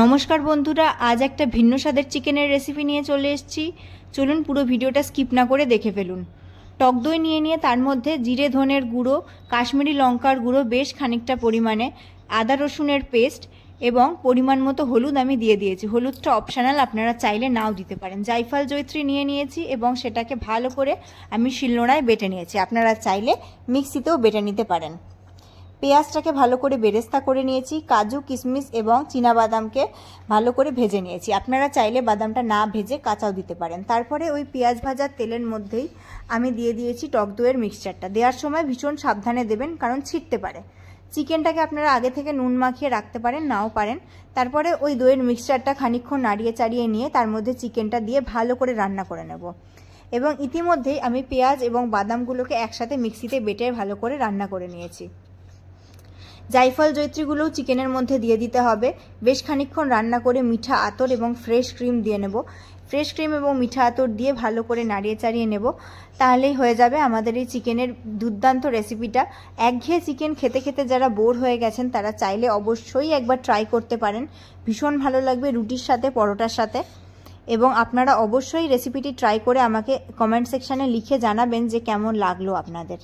নমস্কার বন্ধুরা, আজ একটা ভিন্ন স্বাদের চিকেনের রেসিপি নিয়ে চলে এসেছি। চলুন পুরো ভিডিওটা স্কিপ না করে দেখে ফেলুন। টক দই নিয়ে তার মধ্যে জিরে ধনের গুঁড়ো, কাশ্মীরি লঙ্কার গুঁড়ো বেশ খানিকটা পরিমাণে, আদা রসুনের পেস্ট এবং পরিমাণ মতো হলুদ আমি দিয়ে দিয়েছি। হলুদটা অপশনাল, আপনারা চাইলে নাও দিতে পারেন। জায়ফল জয়িত্রী নিয়েছি এবং সেটাকে ভালো করে আমি শিলনোড়ায় বেটে নিয়েছি। আপনারা চাইলে মিক্সিতেও বেটে নিতে পারেন। পেঁয়াজটাকে ভালো করে বেরেস্তা করে নিয়েছি। কাজু, কিশমিশ এবং চীনাবাদামকে ভালো করে ভেজে নিয়েছি। আপনারা চাইলে বাদামটা না ভেজে কাঁচাও দিতে পারেন। তারপরে ওই পেঁয়াজ ভাজার তেলের মধ্যেই আমি দিয়ে দিয়েছি টক দইয়ের মিক্সচারটা। দেওয়ার সময় ভীষণ সাবধানে দেবেন, কারণ ছিটতে পারে। চিকেনটাকে আপনারা আগে থেকে নুন মাখিয়ে রাখতে পারেন, নাও পারেন। তারপরে ওই দইয়ের মিক্সচারটা খানিকক্ষণ নাড়িয়ে চাড়িয়ে নিয়ে তার মধ্যে চিকেনটা দিয়ে ভালো করে রান্না করে নেব। এবং ইতিমধ্যেই আমি পেঁয়াজ এবং বাদামগুলোকে একসাথে মিক্সিতে বেটে ভালো করে রান্না করে নিয়েছি। জায়ফল জয়িত্রীগুলোও চিকেনের মধ্যে দিয়ে দিতে হবে। বেশ খানিকক্ষণ রান্না করে মিঠা আতর এবং ফ্রেশ ক্রিম দিয়ে নেব। ফ্রেশ ক্রিম এবং মিঠা আতর দিয়ে ভালো করে নাড়িয়ে চাড়িয়ে নেব। তাহলেই হয়ে যাবে আমাদের এই চিকেনের দুর্দান্ত রেসিপিটা। একঘেয়ে চিকেন খেতে খেতে যারা বোর হয়ে গেছেন তারা চাইলে অবশ্যই একবার ট্রাই করতে পারেন। ভীষণ ভালো লাগবে রুটির সাথে, পরোটার সাথে। এবং আপনারা অবশ্যই রেসিপিটি ট্রাই করে আমাকে কমেন্ট সেকশানে লিখে জানাবেন যে কেমন লাগলো আপনাদের।